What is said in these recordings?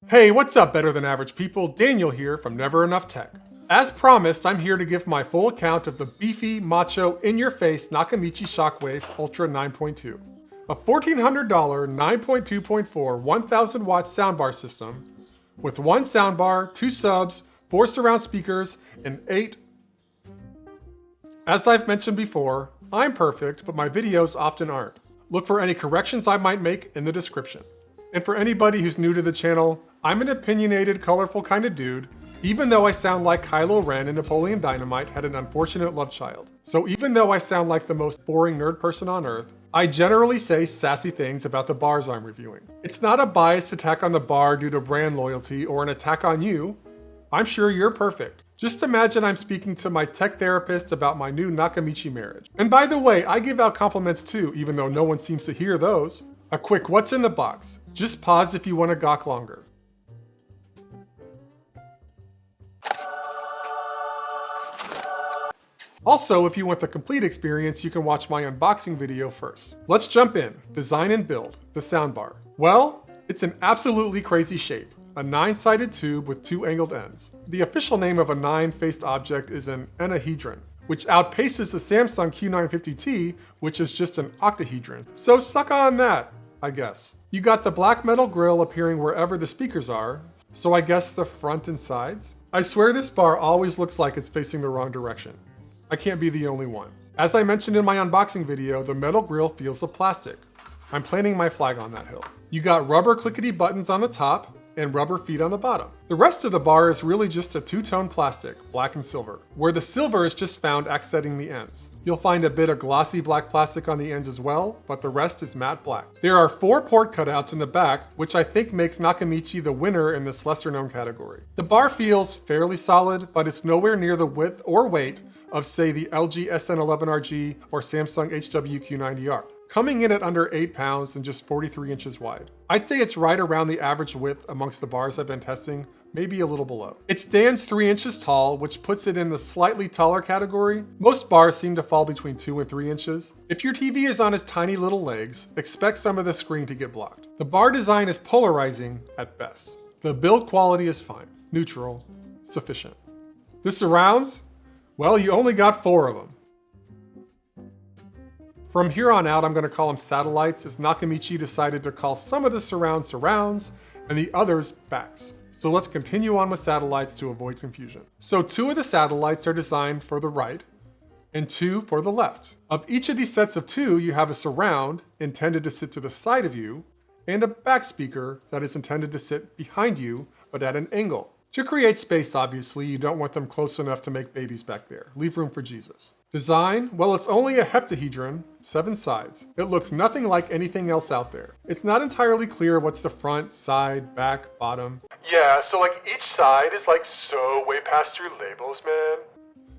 Hey, what's up, better than average people? Daniel here from Never Enough Tech. As promised, I'm here to give my full account of the beefy, macho, in-your-face Nakamichi Shockwafe Ultra 9.2. A $1,400 9.2.4 1000 watt soundbar system with one soundbar, 2 subs, 4 surround speakers, and 8. As I've mentioned before, I'm perfect, but my videos often aren't. Look for any corrections I might make in the description. And for anybody who's new to the channel, I'm an opinionated, colorful kind of dude, even though I sound like Kylo Ren and Napoleon Dynamite had an unfortunate love child. So even though I sound like the most boring nerd person on earth, I generally say sassy things about the bars I'm reviewing. It's not a biased attack on the bar due to brand loyalty or an attack on you. I'm sure you're perfect. Just imagine I'm speaking to my tech therapist about my new Nakamichi marriage. And by the way, I give out compliments too, even though no one seems to hear those. A quick what's in the box. Just pause if you want to gawk longer. Also, if you want the complete experience, you can watch my unboxing video first. Let's jump in. Design and build. The soundbar. Well, it's an absolutely crazy shape. A 9-sided tube with 2 angled ends. The official name of a 9-faced object is an enahedron, which outpaces the Samsung Q950T, which is just an octahedron. So suck on that, I guess. You got the black metal grille appearing wherever the speakers are, so I guess the front and sides? I swear this bar always looks like it's facing the wrong direction. I can't be the only one. As I mentioned in my unboxing video, the metal grille feels of plastic. I'm planting my flag on that hill. You got rubber clickety buttons on the top and rubber feet on the bottom. The rest of the bar is really just a 2-tone plastic, black and silver, where the silver is just found accenting the ends. You'll find a bit of glossy black plastic on the ends as well, but the rest is matte black. There are 4 port cutouts in the back, which I think makes Nakamichi the winner in this lesser known category. The bar feels fairly solid, but it's nowhere near the width or weight of, say, the LG SN11RG or Samsung HWQ90R, coming in at under 8 pounds and just 43 inches wide. I'd say it's right around the average width amongst the bars I've been testing, maybe a little below. It stands 3 inches tall, which puts it in the slightly taller category. Most bars seem to fall between 2 and 3 inches. If your TV is on its tiny little legs, expect some of the screen to get blocked. The bar design is polarizing at best. The build quality is fine, neutral, sufficient. The surrounds? Well, you only got 4 of them. From here on out, I'm going to call them satellites, as Nakamichi decided to call some of the surrounds surrounds and the others backs. So let's continue on with satellites to avoid confusion. So 2 of the satellites are designed for the right and 2 for the left. Of each of these sets of 2, you have a surround intended to sit to the side of you and a back speaker that is intended to sit behind you but at an angle. To create space, obviously, you don't want them close enough to make babies back there. Leave room for Jesus. Design? Well, it's only a heptahedron, 7 sides. It looks nothing like anything else out there. It's not entirely clear what's the front, side, back, bottom. Yeah, so like each side is like so way past your labels, man.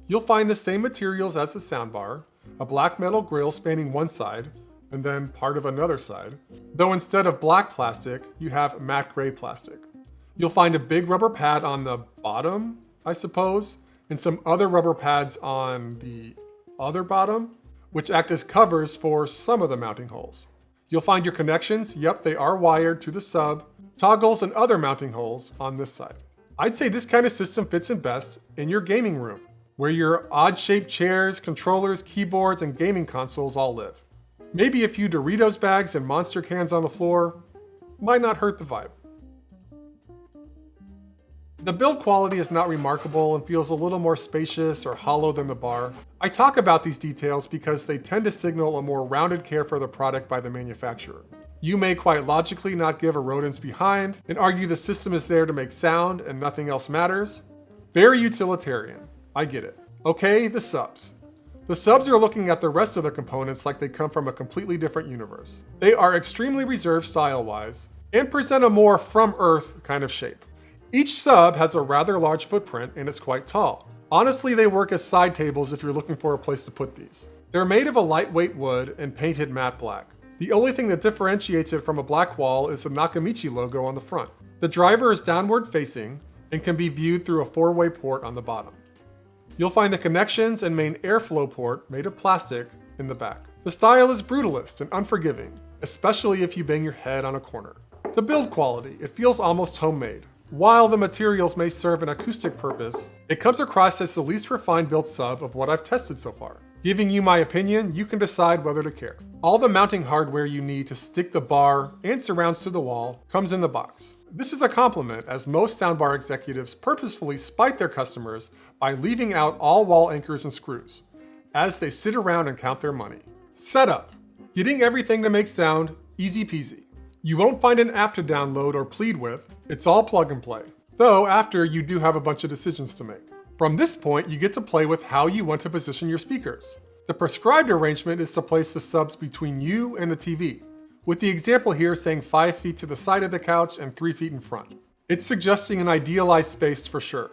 You'll find the same materials as the soundbar, a black metal grille spanning one side, and then part of another side. Though instead of black plastic, you have matte gray plastic. You'll find a big rubber pad on the bottom, I suppose, and some other rubber pads on the other bottom, which act as covers for some of the mounting holes. You'll find your connections, yep, they are wired to the sub, toggles, and other mounting holes on this side. I'd say this kind of system fits in best in your gaming room, where your odd-shaped chairs, controllers, keyboards, and gaming consoles all live. Maybe a few Doritos bags and Monster cans on the floor might not hurt the vibe. The build quality is not remarkable and feels a little more spacious or hollow than the bar. I talk about these details because they tend to signal a more rounded care for the product by the manufacturer. You may quite logically not give a rodents behind and argue the system is there to make sound and nothing else matters. Very utilitarian, I get it. Okay, the subs. The subs are looking at the rest of the components like they come from a completely different universe. They are extremely reserved style-wise and present a more from Earth kind of shape. Each sub has a rather large footprint and it's quite tall. Honestly, they work as side tables if you're looking for a place to put these. They're made of a lightweight wood and painted matte black. The only thing that differentiates it from a black wall is the Nakamichi logo on the front. The driver is downward facing and can be viewed through a 4-way port on the bottom. You'll find the connections and main airflow port made of plastic in the back. The style is brutalist and unforgiving, especially if you bang your head on a corner. The build quality, it feels almost homemade. While the materials may serve an acoustic purpose, it comes across as the least refined built sub of what I've tested so far. Giving you my opinion, you can decide whether to care. All the mounting hardware you need to stick the bar and surrounds to the wall comes in the box. This is a compliment, as most SoundBar executives purposefully spite their customers by leaving out all wall anchors and screws, as they sit around and count their money. Setup. Getting everything to make sound, easy peasy. You won't find an app to download or plead with, it's all plug and play. Though after, you do have a bunch of decisions to make. From this point, you get to play with how you want to position your speakers. The prescribed arrangement is to place the subs between you and the TV, with the example here saying 5 feet to the side of the couch and 3 feet in front. It's suggesting an idealized space for sure.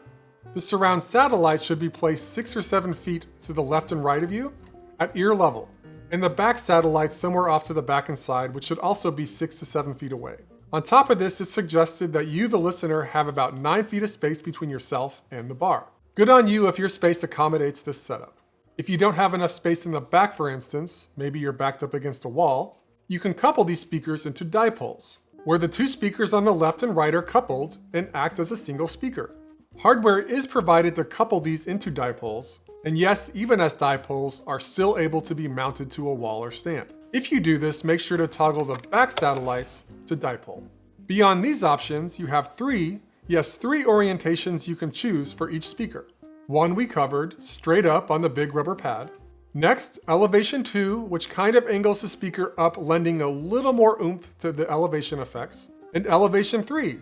The surround satellite should be placed 6 or 7 feet to the left and right of you, at ear level, and the back satellite somewhere off to the back and side, which should also be 6 to 7 feet away. On top of this, it's suggested that you, the listener, have about 9 feet of space between yourself and the bar. Good on you if your space accommodates this setup. If you don't have enough space in the back, for instance, maybe you're backed up against a wall, you can couple these speakers into dipoles, where the 2 speakers on the left and right are coupled and act as a single speaker. Hardware is provided to couple these into dipoles, and yes, even as dipoles are still able to be mounted to a wall or stand. If you do this, make sure to toggle the back satellites to dipole. Beyond these options, you have 3 orientations you can choose for each speaker. One we covered, straight up on the big rubber pad. Next, elevation 2, which kind of angles the speaker up, lending a little more oomph to the elevation effects. And elevation 3,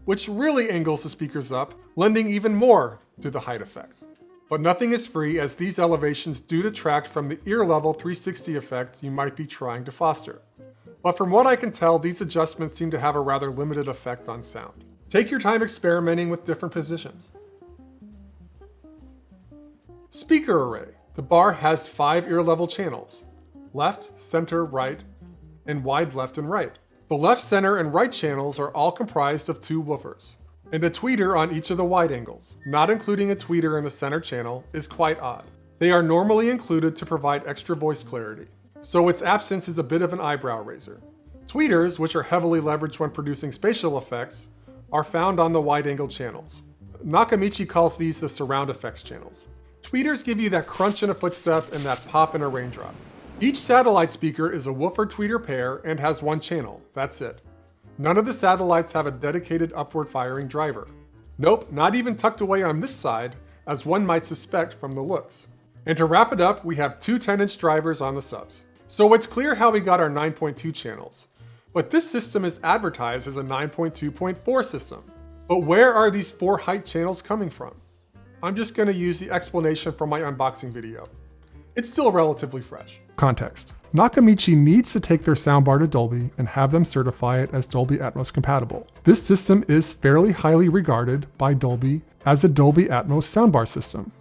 which really angles the speakers up, lending even more to the height effect. But nothing is free, as these elevations do detract from the ear level 360 effect you might be trying to foster. But from what I can tell, these adjustments seem to have a rather limited effect on sound. Take your time experimenting with different positions. Speaker array. The bar has 5 ear level channels: left, center, right, and wide left and right. The left, center, and right channels are all comprised of 2 woofers, and a tweeter on each of the wide angles. Not including a tweeter in the center channel is quite odd. They are normally included to provide extra voice clarity, so its absence is a bit of an eyebrow raiser. Tweeters, which are heavily leveraged when producing spatial effects, are found on the wide-angle channels. Nakamichi calls these the surround effects channels. Tweeters give you that crunch in a footstep and that pop in a raindrop. Each satellite speaker is a woofer tweeter pair and has 1 channel, that's it. None of the satellites have a dedicated upward firing driver. Nope, not even tucked away on this side, as one might suspect from the looks. And to wrap it up, we have 2 10-inch drivers on the subs. So it's clear how we got our 9.2 channels. But this system is advertised as a 9.2.4 system. But where are these 4 height channels coming from? I'm just going to use the explanation from my unboxing video. It's still relatively fresh. Context. Nakamichi needs to take their soundbar to Dolby and have them certify it as Dolby Atmos compatible. This system is fairly highly regarded by Dolby as a Dolby Atmos soundbar system,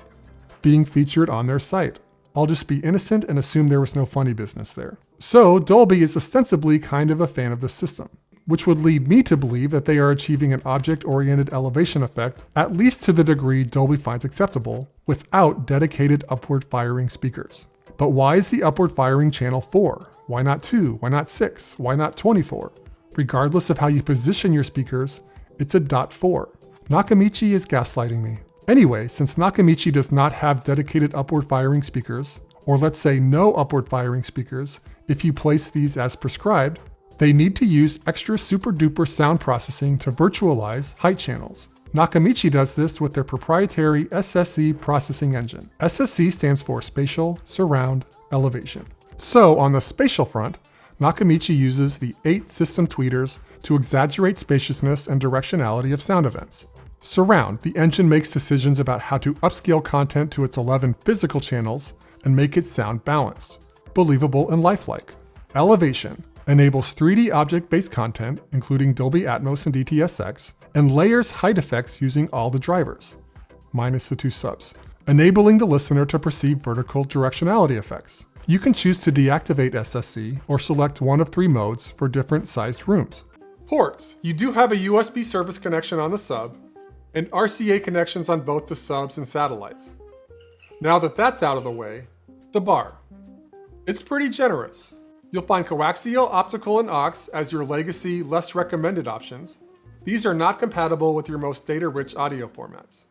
being featured on their site. I'll just be innocent and assume there was no funny business there. So Dolby is ostensibly kind of a fan of the system, which would lead me to believe that they are achieving an object-oriented elevation effect, at least to the degree Dolby finds acceptable, without dedicated upward firing speakers. But why is the upward firing channel 4? Why not 2? Why not 6? Why not 24? Regardless of how you position your speakers, it's a .4. Nakamichi is gaslighting me. Anyway, since Nakamichi does not have dedicated upward firing speakers, or let's say no upward firing speakers, if you place these as prescribed, they need to use extra super duper sound processing to virtualize height channels. Nakamichi does this with their proprietary SSE processing engine. SSE stands for Spatial, Surround, Elevation. So on the spatial front, Nakamichi uses the 8 system tweeters to exaggerate spaciousness and directionality of sound events. Surround, the engine makes decisions about how to upscale content to its 11 physical channels and make it sound balanced, believable, and lifelike. Elevation enables 3D object-based content, including Dolby Atmos and DTS:X, and layers height effects using all the drivers, minus the 2 subs, enabling the listener to perceive vertical directionality effects. You can choose to deactivate SSE or select one of 3 modes for different sized rooms. Ports. You do have a USB service connection on the sub, and RCA connections on both the subs and satellites. Now that that's out of the way, the bar. It's pretty generous. You'll find coaxial, optical, and aux as your legacy, less recommended options. These are not compatible with your most data-rich audio formats.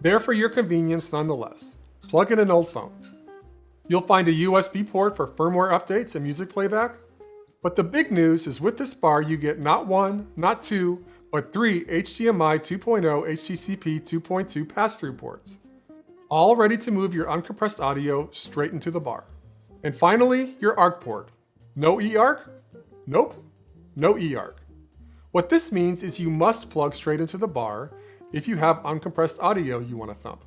There for your convenience nonetheless. Plug in an old phone. You'll find a USB port for firmware updates and music playback. But the big news is with this bar you get not one, not two, but three HDMI 2.0 HDCP 2.2 pass-through ports, all ready to move your uncompressed audio straight into the bar. And finally, your ARC port. No eARC? Nope, no eARC. What this means is you must plug straight into the bar if you have uncompressed audio you want to thump.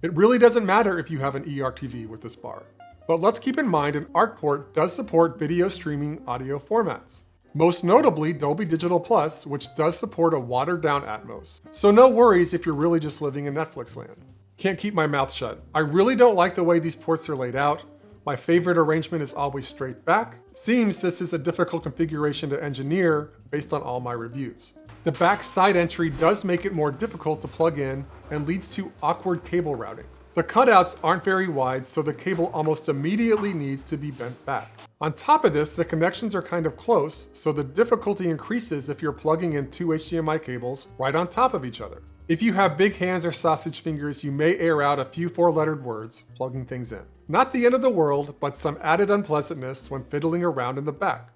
It really doesn't matter if you have an eARC TV with this bar. But let's keep in mind an ARC port does support video streaming audio formats. Most notably Dolby Digital Plus, which does support a watered down Atmos. So no worries if you're really just living in Netflix land. Can't keep my mouth shut. I really don't like the way these ports are laid out. My favorite arrangement is always straight back. Seems this is a difficult configuration to engineer based on all my reviews. The back side entry does make it more difficult to plug in and leads to awkward cable routing. The cutouts aren't very wide, so the cable almost immediately needs to be bent back. On top of this, the connections are kind of close, so the difficulty increases if you're plugging in two HDMI cables right on top of each other. If you have big hands or sausage fingers, you may air out a few four-lettered words plugging things in. Not the end of the world, but some added unpleasantness when fiddling around in the back.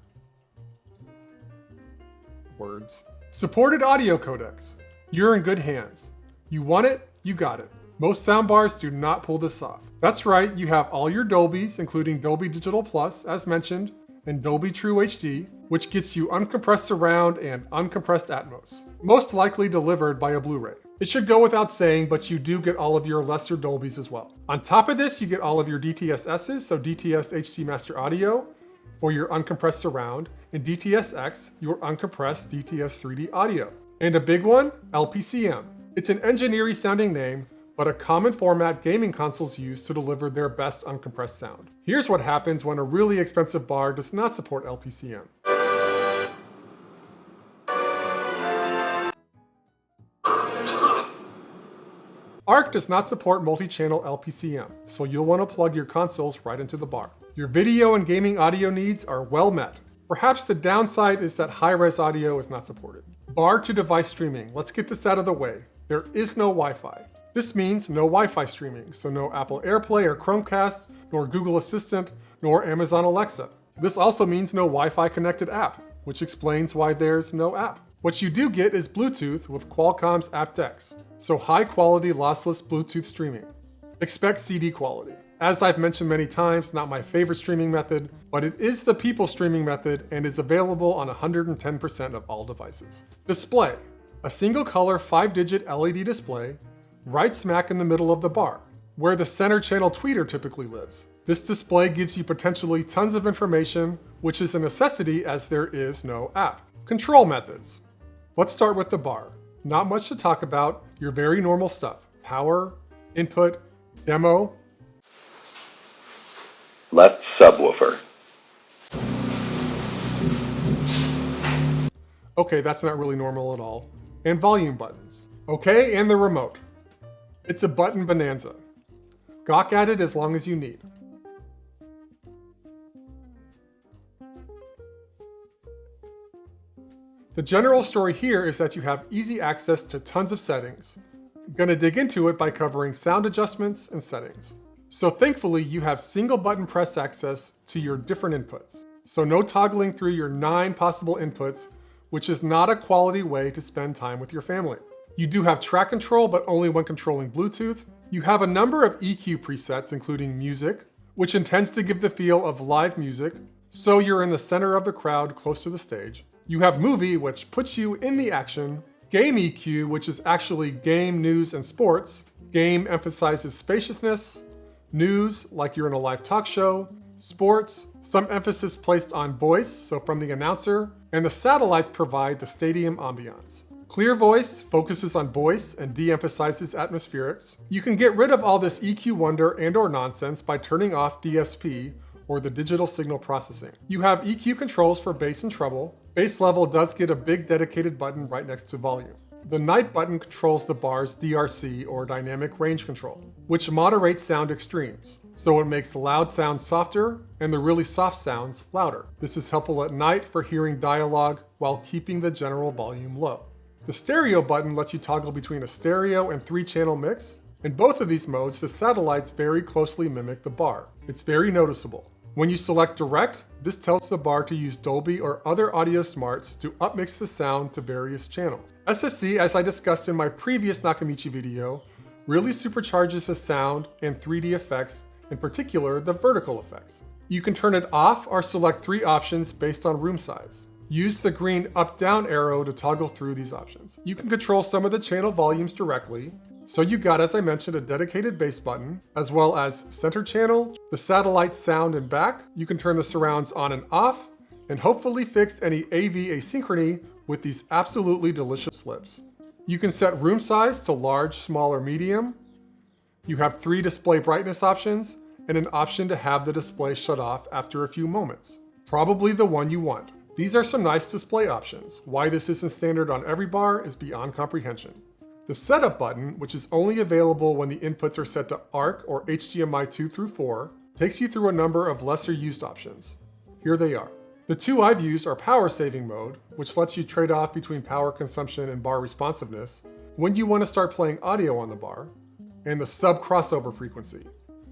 Words. Supported audio codecs. You're in good hands. You want it, you got it. Most soundbars do not pull this off. That's right, you have all your Dolbys, including Dolby Digital Plus, as mentioned, and Dolby TrueHD, which gets you uncompressed surround and uncompressed Atmos, most likely delivered by a Blu-ray. It should go without saying, but you do get all of your lesser Dolbys as well. On top of this, you get all of your DTS-Ss, so DTS HD Master Audio, for your uncompressed surround, and DTS-X, your uncompressed DTS 3D audio. And a big one, LPCM. It's an engineering sounding name, but a common format gaming consoles use to deliver their best uncompressed sound. Here's what happens when a really expensive bar does not support LPCM. ARC does not support multi-channel LPCM, so you'll want to plug your consoles right into the bar. Your video and gaming audio needs are well met. Perhaps the downside is that high-res audio is not supported. Bar to device streaming. Let's get this out of the way. There is no Wi-Fi. This means no Wi-Fi streaming, so no Apple AirPlay or Chromecast, nor Google Assistant, nor Amazon Alexa. This also means no Wi-Fi connected app, which explains why there's no app. What you do get is Bluetooth with Qualcomm's aptX, so high quality lossless Bluetooth streaming. Expect CD quality. As I've mentioned many times, not my favorite streaming method, but it is the people streaming method and is available on 110% of all devices. Display. A single color 5-digit LED display, right smack in the middle of the bar, where the center channel tweeter typically lives. This display gives you potentially tons of information, which is a necessity as there is no app. Control methods. Let's start with the bar. Not much to talk about, your very normal stuff. Power, input, demo. Left subwoofer. Okay, that's not really normal at all. And volume buttons. Okay, and the remote. It's a button bonanza. Gawk at it as long as you need. The general story here is that you have easy access to tons of settings. I'm gonna dig into it by covering sound adjustments and settings. So thankfully you have single button press access to your different inputs. So no toggling through your 9 possible inputs, which is not a quality way to spend time with your family. You do have track control, but only when controlling Bluetooth. You have a number of EQ presets, including music, which intends to give the feel of live music, so you're in the center of the crowd close to the stage. You have movie, which puts you in the action. Game EQ, which is actually game, news, and sports. Game emphasizes spaciousness. News, like you're in a live talk show. Sports, some emphasis placed on voice, so from the announcer. And the satellites provide the stadium ambiance. Clear voice focuses on voice and de-emphasizes atmospherics. You can get rid of all this EQ wonder and/or nonsense by turning off DSP, or the digital signal processing. You have EQ controls for bass and treble. Bass level does get a big dedicated button right next to volume. The night button controls the bar's DRC, or dynamic range control, which moderates sound extremes, so it makes loud sounds softer and the really soft sounds louder. This is helpful at night for hearing dialogue while keeping the general volume low. The stereo button lets you toggle between a stereo and 3-channel mix. In both of these modes, the satellites very closely mimic the bar. It's very noticeable. When you select direct, this tells the bar to use Dolby or other audio smarts to upmix the sound to various channels. SSC, as I discussed in my previous Nakamichi video, really supercharges the sound and 3D effects, in particular the vertical effects. You can turn it off or select 3 options based on room size. Use the green up-down arrow to toggle through these options. You can control some of the channel volumes directly. So you got, as I mentioned, a dedicated bass button, as well as center channel, the satellite sound and back. You can turn the surrounds on and off, and hopefully fix any AV asynchrony with these absolutely delicious slips. You can set room size to large, small, or medium. You have 3 display brightness options, and an option to have the display shut off after a few moments. Probably the one you want. These are some nice display options. Why this isn't standard on every bar is beyond comprehension. The setup button, which is only available when the inputs are set to ARC or HDMI 2 through 4, takes you through a number of lesser used options. Here they are. The 2 I've used are power saving mode, which lets you trade off between power consumption and bar responsiveness when you want to start playing audio on the bar, and the sub crossover frequency.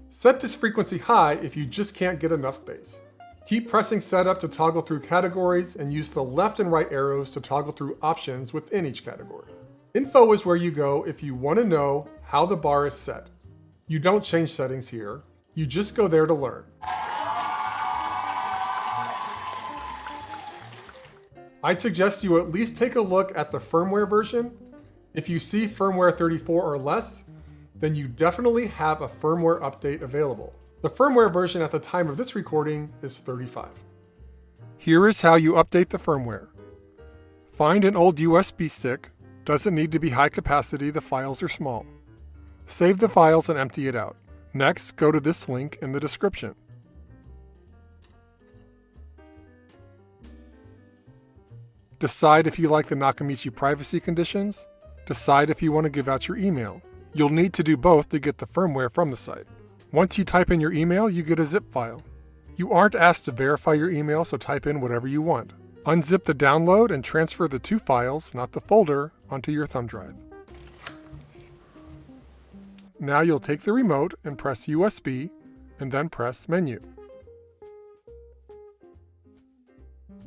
Set this frequency high if you just can't get enough bass. Keep pressing setup to toggle through categories, and use the left and right arrows to toggle through options within each category. Info is where you go if you want to know how the bar is set. You don't change settings here, you just go there to learn. I'd suggest you at least take a look at the firmware version. If you see firmware 34 or less, then you definitely have a firmware update available. The firmware version at the time of this recording is 35. Here is how you update the firmware. Find an old USB stick. Doesn't need to be high capacity, the files are small. Save the files and empty it out. Next, go to this link in the description. Decide if you like the Nakamichi privacy conditions. Decide if you want to give out your email. You'll need to do both to get the firmware from the site. Once you type in your email, you get a zip file. You aren't asked to verify your email, so type in whatever you want. Unzip the download and transfer the 2 files, not the folder, onto your thumb drive. Now you'll take the remote and press USB, and then press Menu.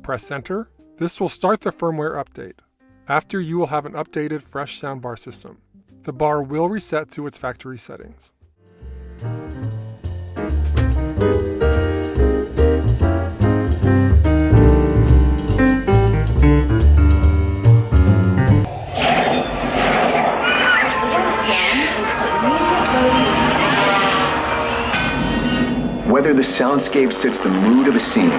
Press Enter. This will start the firmware update. After, you will have an updated, fresh soundbar system. The bar will reset to its factory settings. Whether the soundscape sets the mood of a scene,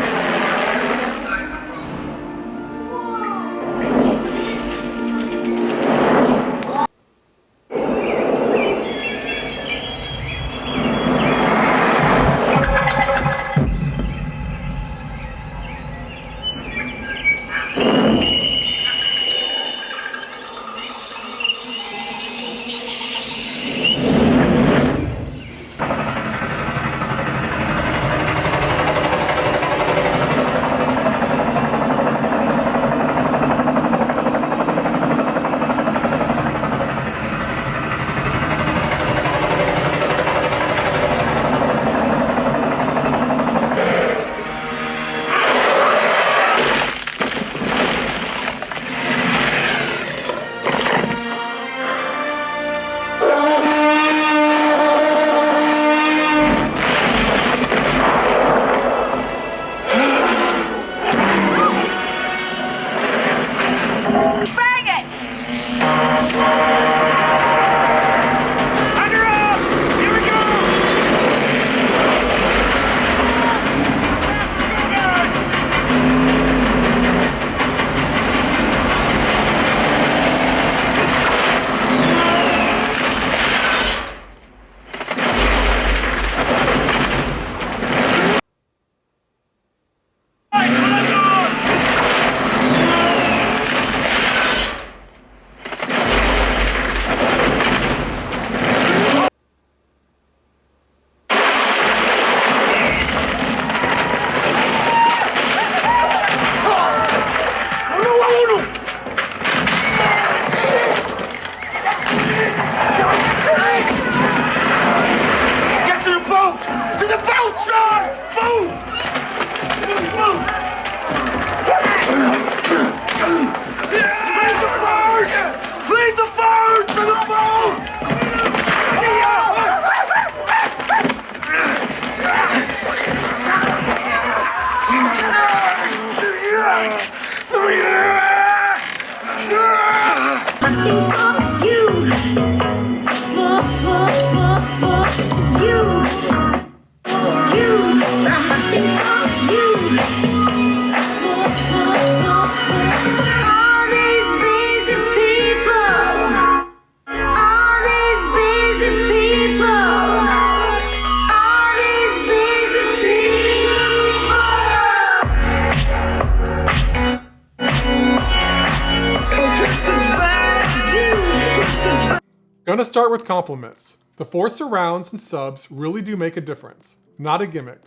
Gonna start with compliments. The 4 surrounds and subs really do make a difference, not a gimmick.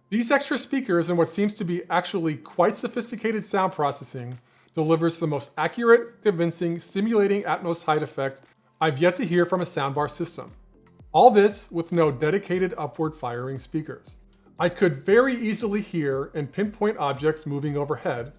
These extra speakers and what seems to be actually quite sophisticated sound processing delivers the most accurate, convincing, stimulating Atmos height effect I've yet to hear from a soundbar system. All this with no dedicated upward firing speakers. I could very easily hear and pinpoint objects moving overhead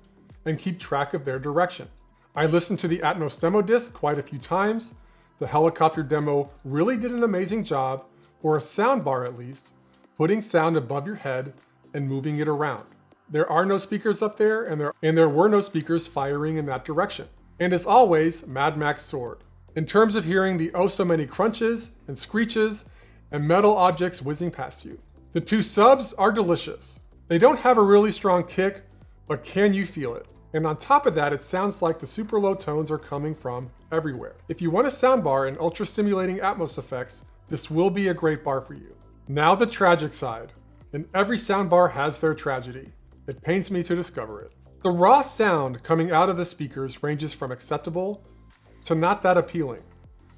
and keep track of their direction. I listened to the Atmos demo disc quite a few times. The helicopter demo really did an amazing job, for a soundbar at least, putting sound above your head and moving it around. There are no speakers up there, and there were no speakers firing in that direction. And as always, Mad Max soared. In terms of hearing the oh so many crunches and screeches and metal objects whizzing past you. The 2 subs are delicious. They don't have a really strong kick, but can you feel it? And on top of that, it sounds like the super low tones are coming from everywhere. If you want a soundbar and ultra stimulating Atmos effects, this will be a great bar for you. Now the tragic side, and every soundbar has their tragedy. It pains me to discover it. The raw sound coming out of the speakers ranges from acceptable to not that appealing.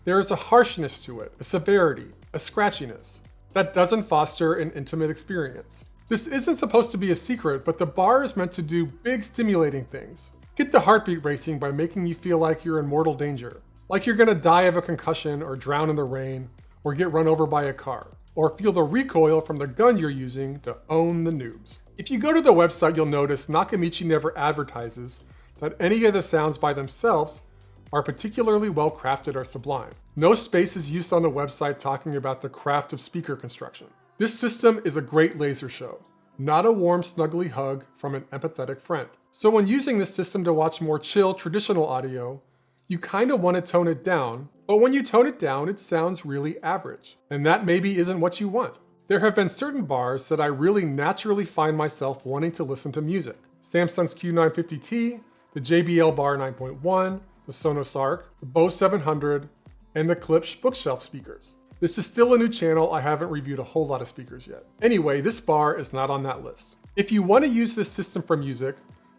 There is a harshness to it, a severity, a scratchiness that doesn't foster an intimate experience. This isn't supposed to be a secret, but the bar is meant to do big stimulating things. Get the heartbeat racing by making you feel like you're in mortal danger, like you're gonna die of a concussion or drown in the rain or get run over by a car, or feel the recoil from the gun you're using to own the noobs. If you go to the website, you'll notice Nakamichi never advertises that any of the sounds by themselves are particularly well crafted or sublime. No space is used on the website talking about the craft of speaker construction. This system is a great laser show, not a warm, snuggly hug from an empathetic friend. So when using this system to watch more chill, traditional audio, you kind of want to tone it down, but when you tone it down, it sounds really average. And that maybe isn't what you want. There have been certain bars that I really naturally find myself wanting to listen to music. Samsung's Q950T, the JBL Bar 9.1, the Sonos Arc, the Bose 700, and the Klipsch bookshelf speakers. This is still a new channel, I haven't reviewed a whole lot of speakers yet. Anyway, this bar is not on that list. If you want to use this system for music,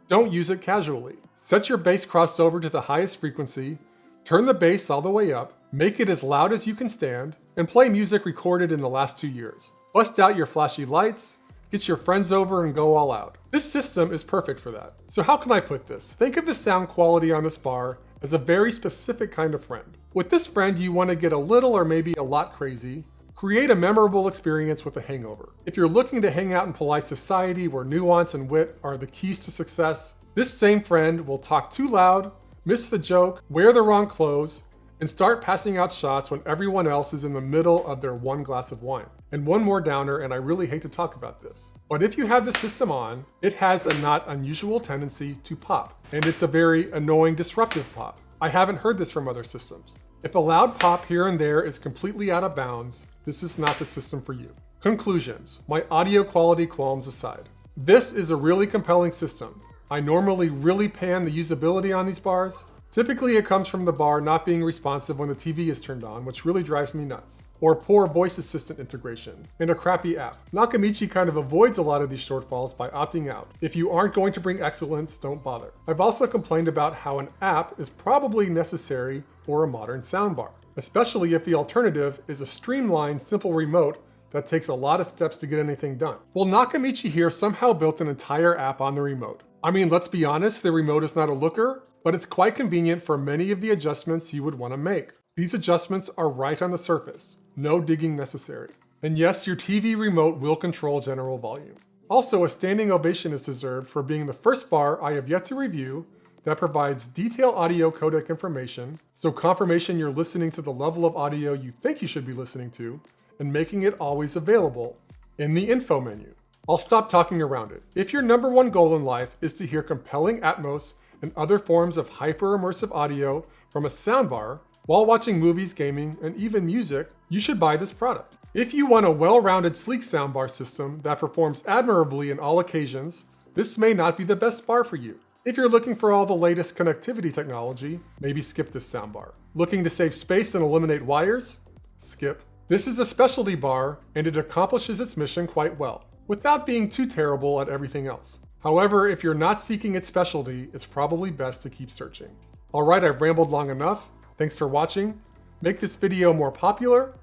don't use it casually. Set your bass crossover to the highest frequency, turn the bass all the way up, make it as loud as you can stand, and play music recorded in the last 2 years. Bust out your flashy lights, get your friends over and go all out. This system is perfect for that. So how can I put this? Think of the sound quality on this bar as a very specific kind of friend. With this friend, you want to get a little or maybe a lot crazy, create a memorable experience with a hangover. If you're looking to hang out in polite society where nuance and wit are the keys to success, this same friend will talk too loud, miss the joke, wear the wrong clothes, and start passing out shots when everyone else is in the middle of their 1 glass of wine. And one more downer, and I really hate to talk about this, but if you have the system on, it has a not unusual tendency to pop, and it's a very annoying, disruptive pop. I haven't heard this from other systems. If a loud pop here and there is completely out of bounds, this is not the system for you. Conclusions, my audio quality qualms aside. This is a really compelling system. I normally really pan the usability on these bars. Typically it comes from the bar not being responsive when the TV is turned on, which really drives me nuts. Or poor voice assistant integration, and a crappy app. Nakamichi kind of avoids a lot of these shortfalls by opting out. If you aren't going to bring excellence, don't bother. I've also complained about how an app is probably necessary for a modern soundbar, especially if the alternative is a streamlined, simple remote that takes a lot of steps to get anything done. Well, Nakamichi here somehow built an entire app on the remote. I mean, let's be honest, the remote is not a looker, but it's quite convenient for many of the adjustments you would want to make. These adjustments are right on the surface, no digging necessary. And yes, your TV remote will control general volume. Also, a standing ovation is deserved for being the first bar I have yet to review that provides detailed audio codec information, so confirmation you're listening to the level of audio you think you should be listening to, and making it always available in the info menu. I'll stop talking around it. If your #1 goal in life is to hear compelling Atmos and other forms of hyper-immersive audio from a soundbar while watching movies, gaming, and even music, you should buy this product. If you want a well-rounded, sleek soundbar system that performs admirably in all occasions, this may not be the best bar for you. If you're looking for all the latest connectivity technology, maybe skip this soundbar. Looking to save space and eliminate wires? Skip. This is a specialty bar, and it accomplishes its mission quite well, without being too terrible at everything else. However, if you're not seeking its specialty, it's probably best to keep searching. Alright, I've rambled long enough. Thanks for watching. Make this video more popular.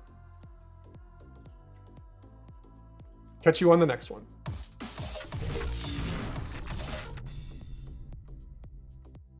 Catch you on the next one.